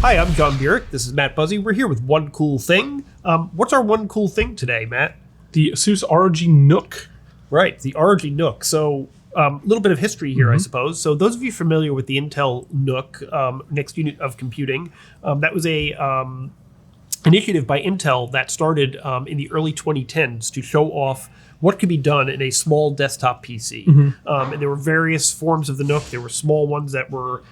Hi, I'm John Burek. This is Matt Buzzy. We're here with One Cool Thing. What's our one cool thing today, Matt? The Asus ROG NUC. Right, the ROG NUC. So a little bit of history here, I suppose. So those of you familiar with the Intel NUC, next unit of computing, that was a initiative by Intel that started in the early 2010s to show off what could be done in a small desktop PC. And there were various forms of the NUC. There were small ones that were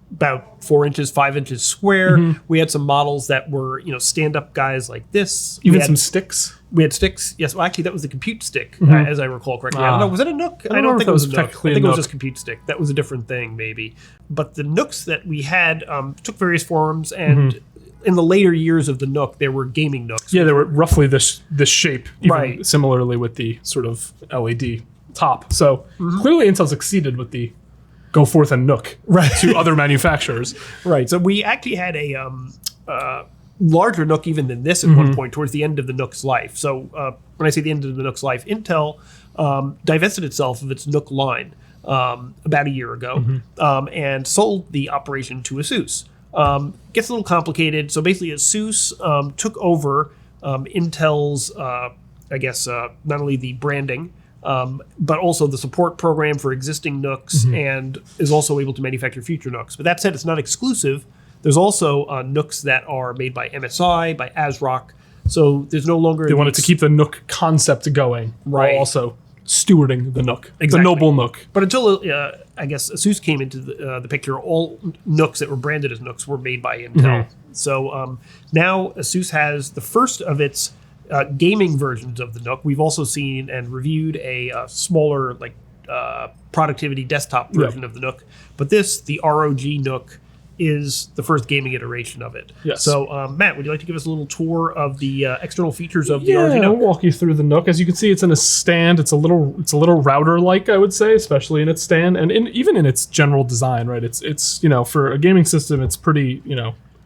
about 4 inches, 5 inches square. We had some models that were, stand-up guys like this. Even some sticks. We had sticks. Yes, well, actually, that was the compute stick, as I recall correctly. I don't know. Was it a NUC? I don't think it was a NUC. I think it was just compute stick. That was a different thing, maybe. But the NUCs that we had took various forms, and in the later years of the NUC, there were gaming NUCs. Yeah, they were roughly this shape, even Right. similarly with the sort of LED top. So clearly Intel succeeded with the go forth and NUC to other manufacturers. Right. So we actually had a larger NUC even than this at one point towards the end of the NUC's life. So when I say the end of the NUC's life, Intel divested itself of its NUC line about a year ago and sold the operation to Asus. Gets a little complicated. So basically Asus took over Intel's, not only the branding, but also the support program for existing NUCs and is also able to manufacture future NUCs. But that said, it's not exclusive. There's also NUCs that are made by MSI, by Asus ROG. So there's no longer... They wanted to keep the NUC concept going while also stewarding the NUC, the noble NUC. But until, Asus came into the picture, all NUCs that were branded as NUCs were made by Intel. So now Asus has the first of its gaming versions of the NUC. We've also seen and reviewed a smaller productivity desktop version of the NUC. But the ROG NUC, is the first gaming iteration of it. Yes. So, Matt, would you like to give us a little tour of the external features of the ROG NUC? I'll walk you through the NUC. As you can see, it's in a stand. It's a little router-like, I would say, especially in its stand and even in its general design. Right? It's for a gaming system, it's pretty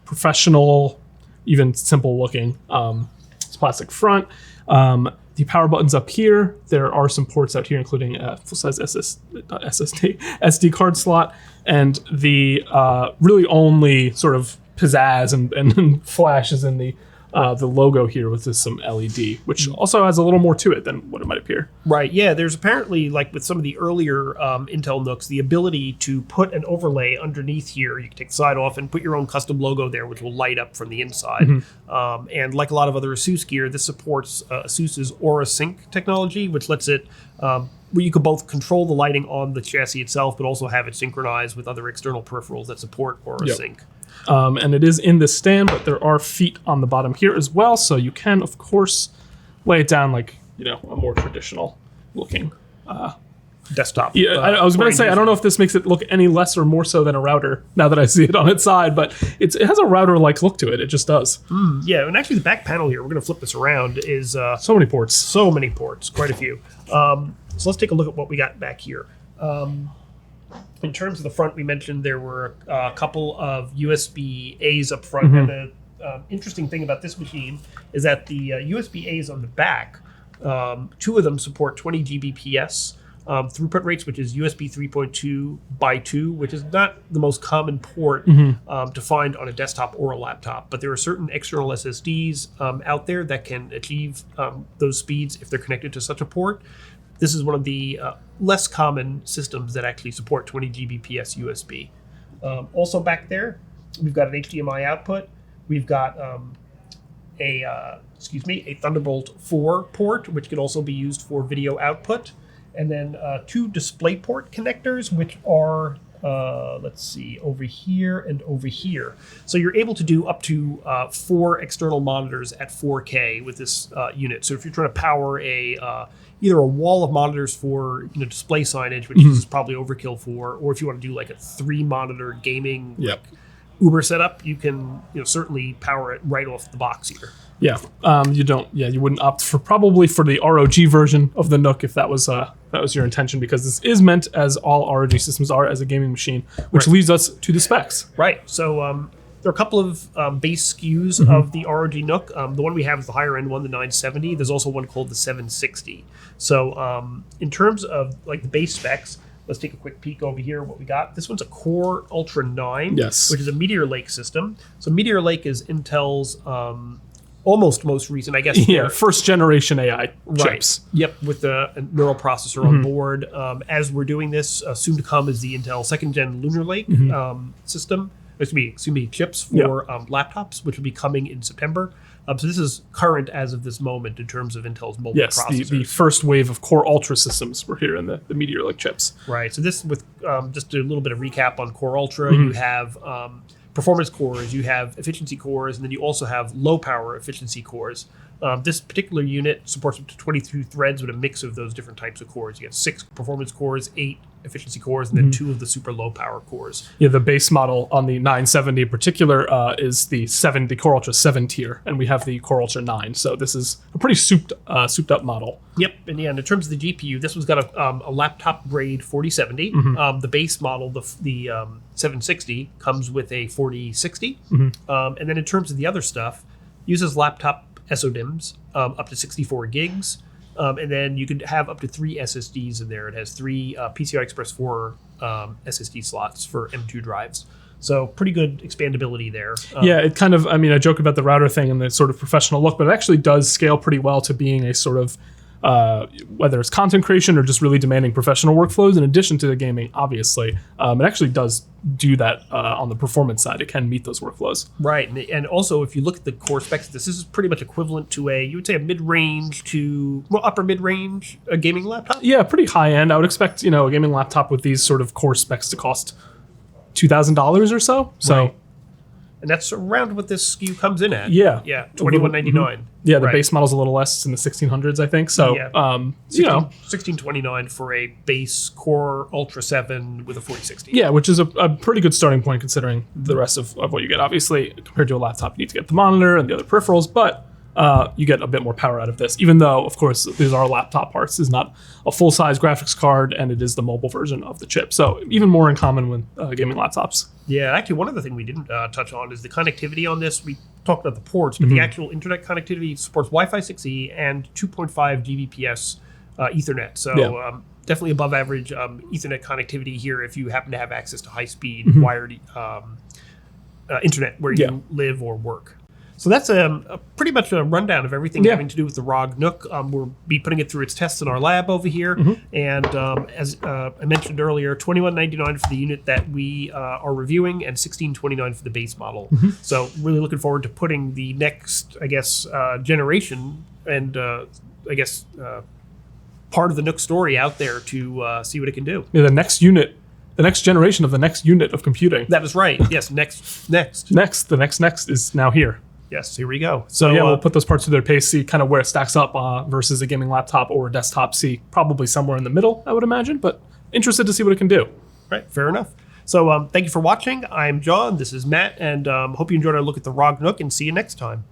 professional, even simple looking. It's plastic front. The power button's up here. There are some ports out here, including a full-size SD card slot, and the really only sort of pizzazz and flash is in the logo here with some LED, which also has a little more to it than what it might appear. Right, yeah. There's apparently, like with some of the earlier Intel NUCs, the ability to put an overlay underneath here. You can take the side off and put your own custom logo there, which will light up from the inside. And like a lot of other Asus gear, this supports Asus's Aura Sync technology, which lets it... where you could both control the lighting on the chassis itself, but also have it synchronized with other external peripherals that support Aura Sync. And it is in this stand, but there are feet on the bottom here as well, so you can, of course, lay it down like a more traditional looking desktop. Yeah, I was going to say, I don't know if this makes it look any less or more so than a router now that I see it on its side, but it has a router-like look to it. It just does. Yeah, and actually the back panel here, we're going to flip this around, is so many ports. So many ports, quite a few. So let's take a look at what we got back here. In terms of the front, we mentioned there were a couple of USB-As up front. And the interesting thing about this machine is that the USB-As on the back, 2 of them support 20 Gbps throughput rates, which is USB 3.2 by 2, which is not the most common port to find on a desktop or a laptop. But there are certain external SSDs out there that can achieve those speeds if they're connected to such a port. This is one of the less common systems that actually support 20 Gbps USB. Also back there, we've got an HDMI output. We've got a Thunderbolt 4 port, which can also be used for video output. And then 2 DisplayPort connectors, which are, over here and over here. So you're able to do up to 4 external monitors at 4K with this unit. So if you're trying to power either a wall of monitors for display signage, which this is probably overkill for, or if you want to do like a 3-monitor gaming Uber setup, you can certainly power it right off the box here. Yeah, you wouldn't opt for the ROG version of the NUC if that was your intention, because this is meant, as all ROG systems are, as a gaming machine, which leads us to the specs. Right. So there are a couple of base SKUs of the ROG NUC. The one we have is the higher end one, the 970. There's also one called the 760. So in terms of like the base specs, let's take a quick peek over here. What we got? This one's a Core Ultra 9, Yes. which is a Meteor Lake system. So Meteor Lake is Intel's almost most recent, I guess. Yeah, first generation AI chips. Yep, with a neural processor on board. As we're doing this, soon to come is the Intel second gen Lunar Lake system. Excuse me, chips for laptops, which will be coming in September. So this is current as of this moment in terms of Intel's mobile processors. Yes, the first wave of Core Ultra systems were here in the Meteor Lake chips. Right. So this, with just a little bit of recap on Core Ultra, you have performance cores, you have efficiency cores, and then you also have low power efficiency cores. This particular unit supports up to 22 threads with a mix of those different types of cores. You have 6 performance cores, 8 efficiency cores, and then 2 of the super low power cores. Yeah, the base model on the 970 in particular is the Core Ultra 7 tier, and we have the Core Ultra 9. So this is a pretty souped up model. Yep, and yeah, and in terms of the GPU, this one's got a laptop grade 4070. The base model, the 760, comes with a 4060. And then in terms of the other stuff, uses laptop SODIMMs up to 64 gigs. And then you could have up to 3 SSDs in there. It has 3 PCI Express 4 SSD slots for M2 drives. So pretty good expandability there. Yeah, it kind of, I mean, I joke about the router thing and the sort of professional look, but it actually does scale pretty well to being a sort of, whether it's content creation or just really demanding professional workflows, in addition to the gaming, obviously. It actually does do that on the performance side. It can meet those workflows. Right, and also if you look at the core specs, this is pretty much equivalent to you would say a mid-range to, upper mid-range gaming laptop? Yeah, pretty high-end. I would expect, a gaming laptop with these sort of core specs to cost $2,000 or so. So. Right. And that's around what this SKU comes in at. Yeah. Yeah, $2,199. Yeah, the base model's a little less. It's in the 1600s, I think. So, $1,629 for a base Core Ultra 7 with a 4060. Yeah, which is a pretty good starting point considering the rest of what you get. Obviously, compared to a laptop, you need to get the monitor and the other peripherals, but you get a bit more power out of this, even though, of course, these are laptop parts. This is not a full-size graphics card, and it is the mobile version of the chip. So even more in common with gaming laptops. Yeah, actually, one other thing we didn't touch on is the connectivity on this. We talked about the ports, but the actual internet connectivity supports Wi-Fi 6E and 2.5 Gbps Ethernet. So definitely above average Ethernet connectivity here if you happen to have access to high-speed wired internet where you live or work. So that's pretty much a rundown of everything having to do with the ROG NUC. We'll be putting it through its tests in our lab over here. And as I mentioned earlier, $2,199 for the unit that we are reviewing and $1,629 for the base model. So really looking forward to putting the next, I guess, generation and part of the NUC story out there to see what it can do. Yeah, the next generation of the next unit of computing. That is right. Yes, next. The next is now here. Yes, here we go. So we'll put those parts through their pace, see kind of where it stacks up versus a gaming laptop or a desktop. See probably somewhere in the middle, I would imagine, but interested to see what it can do. Right, fair enough. So thank you for watching. I'm John, this is Matt, and hope you enjoyed our look at the ROG NUC, and see you next time.